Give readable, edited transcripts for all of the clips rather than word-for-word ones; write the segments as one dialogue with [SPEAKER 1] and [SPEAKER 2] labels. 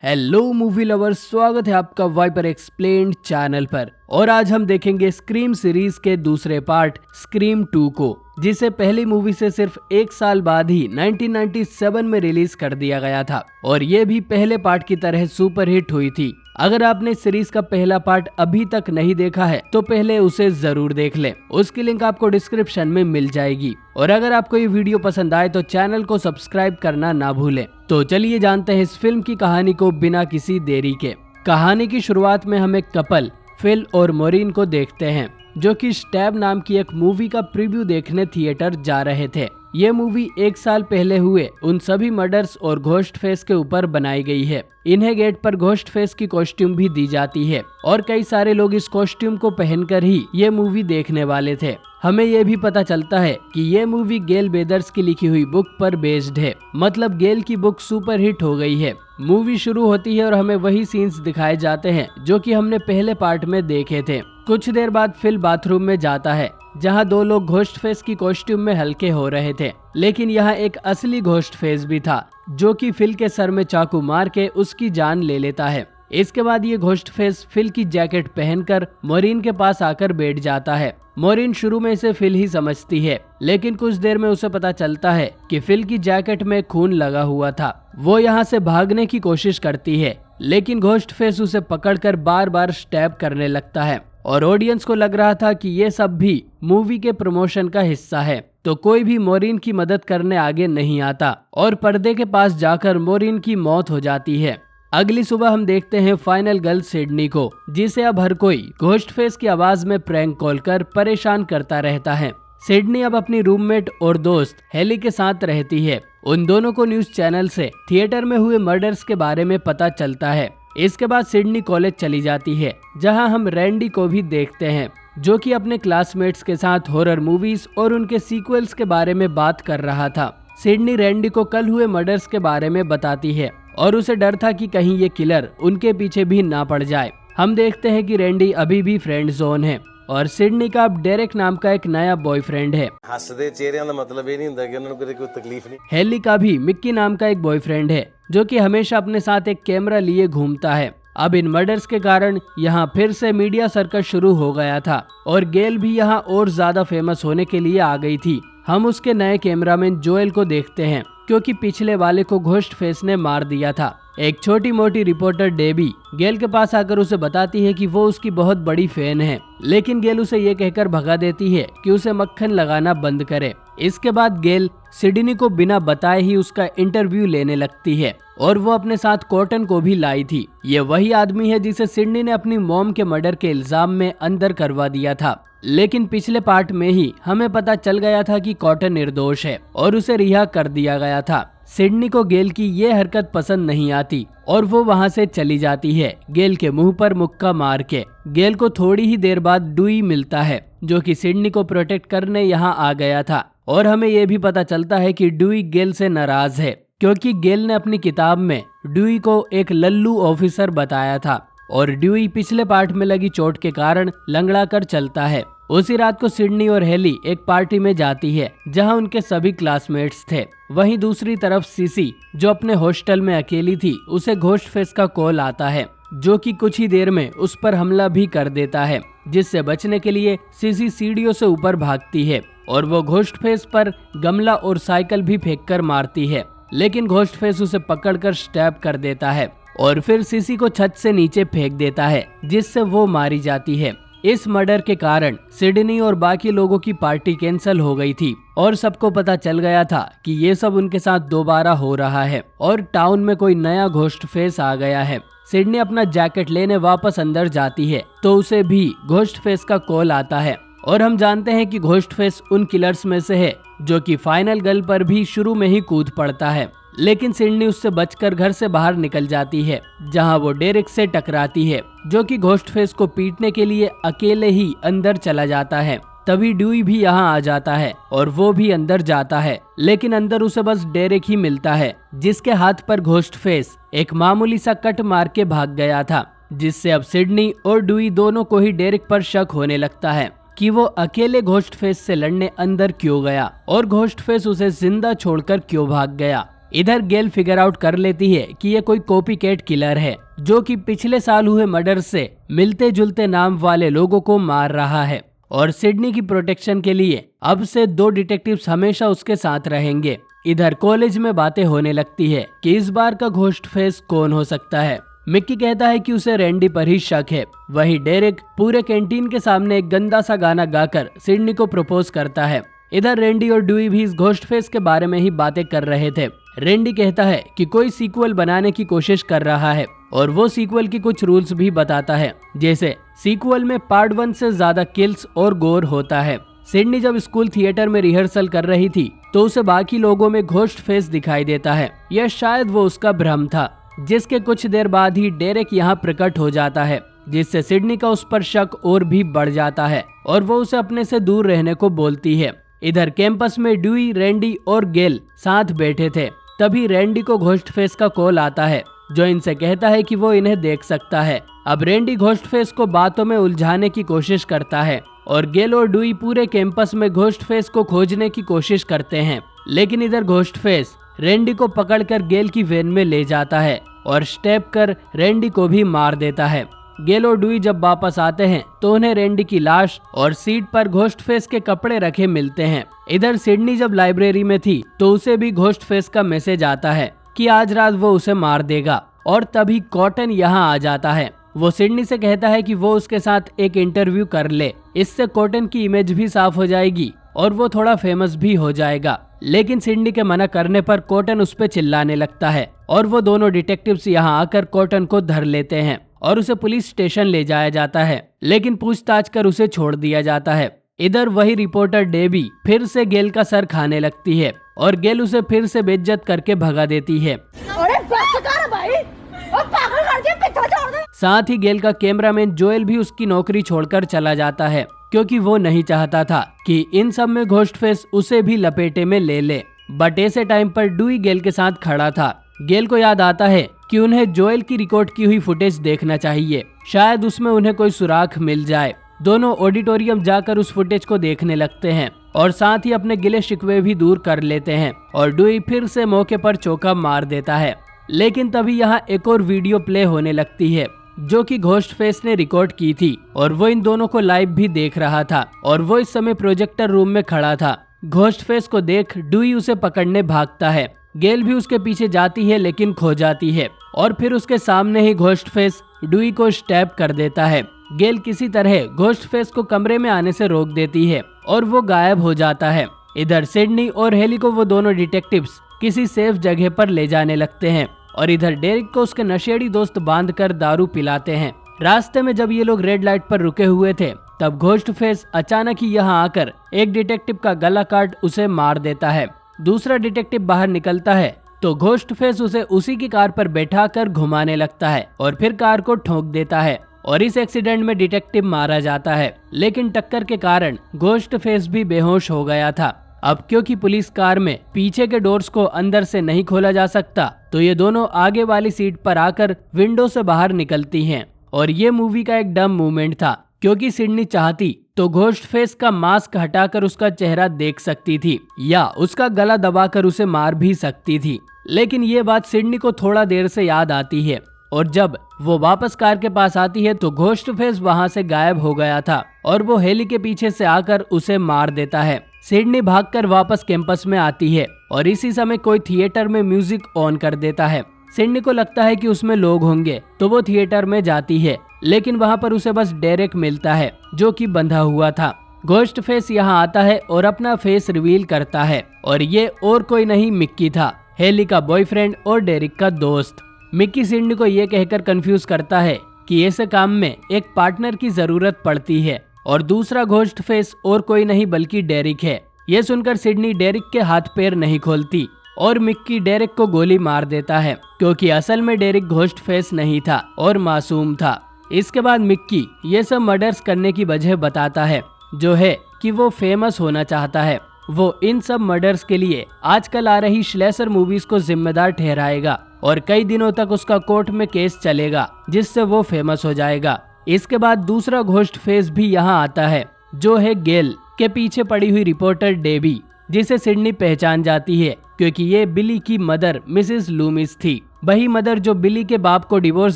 [SPEAKER 1] Hello movie lovers, स्वागत है आपका वाइपर एक्सप्लेन्ड चैनल पर। और आज हम देखेंगे स्क्रीम सीरीज के दूसरे पार्ट स्क्रीम 2 को, जिसे पहली मूवी से सिर्फ एक साल बाद ही 1997 में रिलीज कर दिया गया था और ये भी पहले पार्ट की तरह सुपरहिट हुई थी। अगर आपने सीरीज का पहला पार्ट अभी तक नहीं देखा है तो पहले उसे जरूर देख लें, उसकी लिंक आपको डिस्क्रिप्शन में मिल जाएगी। और अगर आपको ये वीडियो पसंद आए तो चैनल को सब्सक्राइब करना ना भूलें। तो चलिए जानते हैं इस फिल्म की कहानी को बिना किसी देरी के। कहानी की शुरुआत में हम एक कपल फिल और मोरिन को देखते हैं, जो कि स्टैब नाम की एक मूवी का प्रीव्यू देखने थिएटर जा रहे थे। ये मूवी एक साल पहले हुए उन सभी मर्डर्स और घोस्ट फेस के ऊपर बनाई गई है। इन्हें गेट पर घोस्ट फेस की कॉस्ट्यूम भी दी जाती है और कई सारे लोग इस कॉस्ट्यूम को पहनकर ही ये मूवी देखने वाले थे। हमें ये भी पता चलता है कि ये मूवी गेल बेदर्स की लिखी हुई बुक पर बेस्ड है, मतलब गेल की बुक सुपरहिट हो गई है। मूवी शुरू होती है और हमें वही सीन्स दिखाए जाते हैं जो कि हमने पहले पार्ट में देखे थे। कुछ देर बाद फिल बाथरूम में जाता है, जहां दो लोग घोस्ट फेस की कॉस्ट्यूम में हल्के हो रहे थे, लेकिन यहाँ एक असली घोस्ट फेस भी था जो कि फिल के सर में चाकू मार के उसकी जान ले लेता है। इसके बाद ये घोस्ट फेस फिल की जैकेट पहनकर मोरिन के पास आकर बैठ जाता है। मोरिन शुरू में इसे फिल ही समझती है, लेकिन कुछ देर में उसे पता चलता है कि फिल की जैकेट में खून लगा हुआ था। वो यहाँ से भागने की कोशिश करती है, लेकिन घोस्ट फेस उसे पकड़कर बार बार स्टैब करने लगता है और ऑडियंस को लग रहा था कि ये सब भी मूवी के प्रमोशन का हिस्सा है, तो कोई भी मोरिन की मदद करने आगे नहीं आता और पर्दे के पास जाकर मोरिन की मौत हो जाती है। अगली सुबह हम देखते हैं फाइनल गर्ल सिडनी को, जिसे अब हर कोई घोस्ट फेस की आवाज में प्रैंक कॉल कर परेशान करता रहता है। सिडनी अब अपनी रूममेट और दोस्त हेली के साथ रहती है। उन दोनों को न्यूज चैनल से थिएटर में हुए मर्डर्स के बारे में पता चलता है। इसके बाद सिडनी कॉलेज चली जाती है, जहां हम रैंडी को भी देखते हैं, जो कि अपने क्लासमेट्स के साथ हॉरर मूवीज और उनके सीक्वल्स के बारे में बात कर रहा था। सिडनी रैंडी को कल हुए मर्डर्स के बारे में बताती है और उसे डर था कि कहीं ये किलर उनके पीछे भी ना पड़ जाए। हम देखते हैं कि रैंडी अभी भी फ्रेंड जोन है और सिडनी का अब डेरेक नाम का एक नया बॉयफ्रेंड है।
[SPEAKER 2] हसदे चेहरिਆਂ ਦਾ मतलब ये नहीं ਹੁੰਦਾ कि उन्होंने कोई तकलीफ नहीं।
[SPEAKER 1] हेली का भी मिक्की नाम का एक बॉयफ्रेंड है, जो कि हमेशा अपने साथ एक कैमरा लिए घूमता है। अब इन मर्डर्स के कारण यहाँ फिर से मीडिया सर्कस शुरू हो गया था और गेल भी यहाँ और ज्यादा फेमस होने के लिए आ गई थी। हम उसके नए कैमरामैन जोएल को देखते हैं, क्योंकि पिछले वाले को घोस्ट फेस ने मार दिया था। एक छोटी मोटी रिपोर्टर डेबी गेल के पास आकर उसे बताती है कि वो उसकी बहुत बड़ी फैन है, लेकिन गेल उसे ये कहकर भगा देती है कि उसे मक्खन लगाना बंद करे। इसके बाद गेल सिडनी को बिना बताए ही उसका इंटरव्यू लेने लगती है और वो अपने साथ कॉटन को भी लाई थी। ये वही आदमी है जिसे सिडनी ने अपनी मॉम के मर्डर के इल्जाम में अंदर करवा दिया था, लेकिन पिछले पार्ट में ही हमें पता चल गया था कि कॉटन निर्दोष है और उसे रिहा कर दिया गया था। सिडनी को गेल की ये हरकत पसंद नहीं आती और वो वहाँ से चली जाती है, गेल के मुंह पर मुक्का मार के। गेल को थोड़ी ही देर बाद डुई मिलता है, जो कि सिडनी को प्रोटेक्ट करने यहाँ आ गया था और हमें ये भी पता चलता है कि डुई गेल से नाराज है, क्योंकि गेल ने अपनी किताब में डुई को एक लल्लू ऑफिसर बताया था और ड्यूई पिछले पार्ट में लगी चोट के कारण लंगड़ा कर चलता है। उसी रात को सिडनी और हेली एक पार्टी में जाती है, जहां उनके सभी क्लासमेट्स थे। वहीं दूसरी तरफ सीसी, जो अपने हॉस्टल में अकेली थी, उसे घोस्ट फेस का कॉल आता है, जो कि कुछ ही देर में उस पर हमला भी कर देता है, जिससे बचने के लिए सीसी सीढ़ियों से ऊपर भागती है और वो घोस्ट फेस पर गमला और साइकिल भी फेंककर मारती है, लेकिन घोस्ट फेस उसे पकड़कर स्टैब कर देता है और फिर सीसी को छत से नीचे फेंक देता है, जिससे वो मारी जाती है। इस मर्डर के कारण सिडनी और बाकी लोगों की पार्टी कैंसिल हो गई थी और सबको पता चल गया था कि ये सब उनके साथ दोबारा हो रहा है और टाउन में कोई नया घोस्ट फेस आ गया है। सिडनी अपना जैकेट लेने वापस अंदर जाती है तो उसे भी घोस्ट फेस का कॉल आता है और हम जानते हैं कि घोस्ट फेस उन किलर्स में से है जो कि फाइनल गर्ल पर भी शुरू में ही कूद पड़ता है, लेकिन सिडनी उससे बचकर घर से बाहर निकल जाती है, जहां वो डेरेक से टकराती है, जो कि घोस्ट फेस को पीटने के लिए अकेले ही अंदर चला जाता है। तभी ड्यूई भी यहाँ आ जाता है और वो भी अंदर जाता है, लेकिन अंदर उसे बस डेरेक ही मिलता है, जिसके हाथ पर घोस्ट फेस एक मामूली सा कट मार के भाग गया था, जिससे अब सिडनी और ड्यूई दोनों को ही डेरेक पर शक होने लगता है कि वो अकेले घोस्ट फेस से लड़ने अंदर क्यों गया और घोस्ट फेस उसे जिंदा छोड़कर क्यों भाग गया। इधर गेल फिगर आउट कर लेती है कि ये कोई कॉपीकैट किलर है जो कि पिछले साल हुए मर्डर से मिलते जुलते नाम वाले लोगों को मार रहा है और सिडनी की प्रोटेक्शन के लिए अब से 2 डिटेक्टिव्स हमेशा उसके साथ रहेंगे। इधर कॉलेज में बातें होने लगती है कि इस बार का घोस्ट फेस कौन हो सकता है। मिक्की कहता है कि उसे रैंडी पर ही शक है। वही डेरिक पूरे कैंटीन के सामने एक गंदा सा गाना गाकर सिडनी को प्रपोज करता है। इधर रैंडी और ड्यूई भी इस घोस्ट फेस के बारे में ही बातें कर रहे थे। रैंडी कहता है कि कोई सीक्वल बनाने की कोशिश कर रहा है और वो सीक्वल की कुछ रूल्स भी बताता है, जैसे सीक्वल में पार्ट 1 से ज्यादा किल्स और गोर होता है। सिडनी जब स्कूल थिएटर में रिहर्सल कर रही थी तो उसे बाकी लोगों में घोस्ट फेस दिखाई देता है। यह शायद वो उसका भ्रम था, जिसके कुछ देर बाद ही डेरेक यहाँ प्रकट हो जाता है, जिससे सिडनी का उस पर शक और भी बढ़ जाता है और वो उसे अपने से दूर रहने को बोलती है। इधर कैंपस में ड्यूई, रैंडी और गेल साथ बैठे थे। तभी रैंडी को घोस्ट फेस का कॉल आता है जो इनसे कहता है कि वो इन्हें देख सकता है। अब रैंडी घोस्ट फेस को बातों में उलझाने की कोशिश करता है और गेल और ड्यूई पूरे कैंपस में घोस्ट फेस को खोजने की कोशिश करते हैं, लेकिन इधर घोस्ट फेस रैंडी को पकड़कर गेल की वैन में ले जाता है और स्टेप कर रैंडी को भी मार देता है। गेल और ड्यूई जब वापस आते हैं तो उन्हें रैंडी की लाश और सीट पर घोस्ट फेस के कपड़े रखे मिलते हैं। इधर सिडनी जब लाइब्रेरी में थी तो उसे भी घोस्ट फेस का मैसेज आता है कि आज रात वो उसे मार देगा और तभी कॉटन यहाँ आ जाता है। वो सिडनी से कहता है कि वो उसके साथ एक इंटरव्यू कर ले, इससे कॉटन की इमेज भी साफ हो जाएगी और वो थोड़ा फेमस भी हो जाएगा। लेकिन सिडनी के मना करने पर कॉटन उस पर चिल्लाने लगता है और वो दोनों डिटेक्टिव्स यहाँ आकर कॉटन को धर लेते हैं और उसे पुलिस स्टेशन ले जाया जाता है, लेकिन पूछताछ कर उसे छोड़ दिया जाता है। इधर वही रिपोर्टर डेबी फिर से गेल का सर खाने लगती है और गेल उसे फिर से बेइज्जत करके भगा देती है।
[SPEAKER 3] अरे बस कर भाई, अब पागल कर दिया, पीछे छोड़ दे।
[SPEAKER 1] साथ ही गेल का कैमरामैन जोएल भी उसकी नौकरी छोड़कर चला जाता है क्योंकि वो नहीं चाहता था कि इन सब में घोस्ट फेस उसे भी लपेटे में ले ले। बट ऐसे टाइम पर ड्यूई गेल के साथ खड़ा था। गेल को याद आता है कि उन्हें जोएल की रिकॉर्ड की हुई फुटेज देखना चाहिए, शायद उसमें उन्हें कोई सुराग मिल जाए। दोनों ऑडिटोरियम जाकर उस फुटेज को देखने लगते हैं और साथ ही अपने गिले शिकवे भी दूर कर लेते हैं और ड्यूई फिर से मौके पर चौका मार देता है। लेकिन तभी यहाँ एक और वीडियो प्ले होने लगती है जो कि घोस्ट फेस ने रिकॉर्ड की थी और वो इन दोनों को लाइव भी देख रहा था और वो इस समय प्रोजेक्टर रूम में खड़ा था। घोस्ट फेस को देख ड्यूई उसे पकड़ने भागता है। गेल भी उसके पीछे जाती है लेकिन खो जाती है और फिर उसके सामने ही घोस्ट फेस ड्यूई को स्टैब कर देता है। गेल किसी तरह घोस्ट फेस को कमरे में आने से रोक देती है और वो गायब हो जाता है। इधर सिडनी और हेली को वो दोनों डिटेक्टिव्स किसी सेफ जगह पर ले जाने लगते हैं और इधर डेरिक को उसके नशेड़ी दोस्त बांधकर दारू पिलाते हैं। रास्ते में जब ये लोग रेड लाइट पर रुके हुए थे तब घोस्ट फेस अचानक ही यहाँ आकर एक डिटेक्टिव का गला काट उसे मार देता है। दूसरा डिटेक्टिव बाहर निकलता है तो घोस्ट फेस उसे उसी की कार पर बैठाकर घुमाने लगता है और फिर कार को ठोक देता है और इस एक्सीडेंट में डिटेक्टिव मारा जाता है। लेकिन टक्कर के कारण घोस्ट फेस भी बेहोश हो गया था। अब क्योंकि पुलिस कार में पीछे के डोर्स को अंदर से नहीं खोला जा सकता तो ये दोनों आगे वाली सीट पर आकर विंडो से बाहर निकलती हैं और ये मूवी का एक डम मूवमेंट था क्योंकि सिडनी चाहती तो घोस्ट फेस का मास्क हटाकर उसका चेहरा देख सकती थी या उसका गला दबाकर उसे मार भी सकती थी। लेकिन ये बात सिडनी को थोड़ा देर से याद आती है और जब वो वापस कार के पास आती है तो घोस्ट फेस वहाँ से गायब हो गया था और वो हेली के पीछे से आकर उसे मार देता है। सिडनी भागकर वापस कैंपस में आती है और इसी समय कोई थिएटर में म्यूजिक ऑन कर देता है। सिडनी को लगता है कि उसमें लोग होंगे तो वो थिएटर में जाती है, लेकिन वहाँ पर उसे बस डेरेक मिलता है जो कि बंधा हुआ था। घोस्ट फेस यहाँ आता है और अपना फेस रिवील करता है और ये और कोई नहीं मिक्की था, हेली का बॉयफ्रेंड और डेरिक का दोस्त। मिक्की सिडनी को ये कहकर कंफ्यूज करता है कि ऐसे काम में एक पार्टनर की जरूरत पड़ती है और दूसरा घोस्ट फेस और कोई नहीं बल्कि डेरिक है। ये सुनकर सिडनी डेरिक के हाथ पैर नहीं खोलती और मिक्की डेरिक को गोली मार देता है क्योंकि असल में डेरिक घोस्ट फेस नहीं था और मासूम था। इसके बाद मिक्की ये सब मर्डर्स करने की वजह बताता है जो है कि वो फेमस होना चाहता है। वो इन सब मर्डर्स के लिए आजकल आ रही स्लेशर मूवीज को जिम्मेदार ठहराएगा और कई दिनों तक उसका कोर्ट में केस चलेगा जिससे वो फेमस हो जाएगा। इसके बाद दूसरा घोस्ट फेस भी यहाँ आता है जो है गेल के पीछे पड़ी हुई रिपोर्टर डेबी, जिसे सिडनी पहचान जाती है क्योंकि ये बिली की मदर मिसेस लूमिस थी, वही मदर जो बिली के बाप को डिवोर्स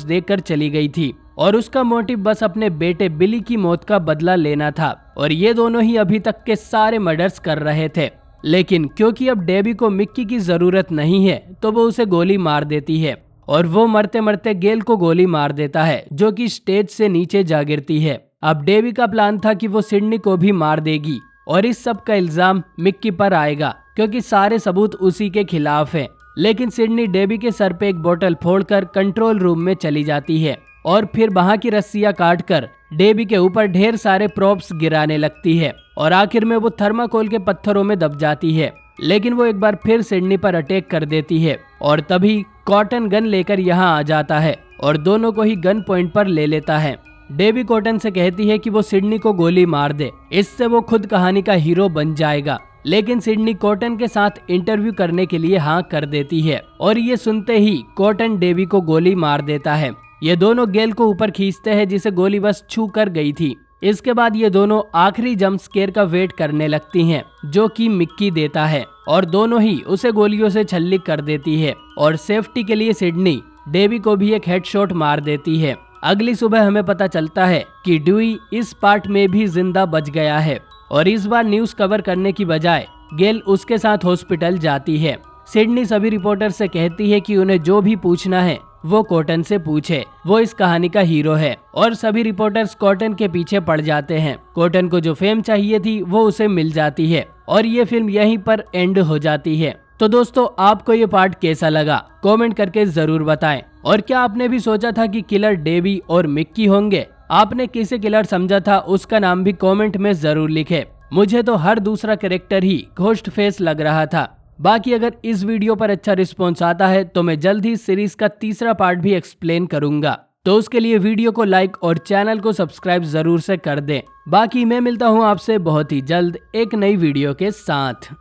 [SPEAKER 1] देकर चली गई थी और उसका मोटिव बस अपने बेटे बिली की मौत का बदला लेना था। और ये दोनों ही अभी तक के सारे मर्डर्स कर रहे थे, लेकिन क्योंकि अब डेबी को मिक्की की जरूरत नहीं है तो वो उसे गोली मार देती है और वो मरते मरते गेल को गोली मार देता है, जो कि स्टेज से नीचे जा गिरती है। अब डेबी का प्लान था कि वो सिडनी को भी मार देगी और इस सब का इल्जाम मिक्की पर आएगा क्योंकि सारे सबूत उसी के खिलाफ है। लेकिन सिडनी डेबी के सर पे एक बोतल फोड़कर कंट्रोल रूम में चली जाती है और फिर वहां की रस्सियां काटकर डेबी के ऊपर ढेर सारे प्रॉप्स गिराने लगती है और आखिर में वो थर्माकोल के पत्थरों में दब जाती है। लेकिन वो एक बार फिर सिडनी पर अटैक कर देती है और तभी कॉटन गन लेकर यहाँ आ जाता है और दोनों को ही गन पॉइंट पर ले लेता है। डेबी कॉटन से कहती है कि वो सिडनी को गोली मार दे, इससे वो खुद कहानी का हीरो बन जाएगा। लेकिन सिडनी कॉटन के साथ इंटरव्यू करने के लिए हाँ कर देती है और ये सुनते ही कॉटन डेबी को गोली मार देता है। ये दोनों गेल को ऊपर खींचते हैं जिसे गोली बस छू कर गई थी। इसके बाद ये दोनों आखिरी जंप स्केयर का वेट करने लगती हैं, जो कि मिक्की देता है और दोनों ही उसे गोलियों से छल्ली कर देती है और सेफ्टी के लिए सिडनी डेबी को भी एक हेडशॉट मार देती है। अगली सुबह हमें पता चलता है कि ड्यूई इस पार्ट में भी जिंदा बच गया है और इस बार न्यूज कवर करने की बजाय गेल उसके साथ हॉस्पिटल जाती है। सिडनी सभी रिपोर्टर से कहती है कि उन्हें जो भी पूछना है वो कॉटन से पूछे, वो इस कहानी का हीरो है और सभी रिपोर्टर्स कॉटन के पीछे पड़ जाते हैं। कॉटन को जो फेम चाहिए थी वो उसे मिल जाती है और ये फिल्म यहीं पर एंड हो जाती है। तो दोस्तों, आपको ये पार्ट कैसा लगा कमेंट करके जरूर बताएं और क्या आपने भी सोचा था कि किलर डेबी और मिक्की होंगे? आपने किसे किलर समझा था उसका नाम भी कमेंट में जरूर लिखे। मुझे तो हर दूसरा कैरेक्टर ही घोस्ट फेस लग रहा था। बाकी अगर इस वीडियो पर अच्छा रिस्पॉन्स आता है तो मैं जल्द ही सीरीज का तीसरा पार्ट भी एक्सप्लेन करूंगा, तो उसके लिए वीडियो को लाइक और चैनल को सब्सक्राइब जरूर से कर दें। बाकी मैं मिलता हूं आपसे बहुत ही जल्द एक नई वीडियो के साथ।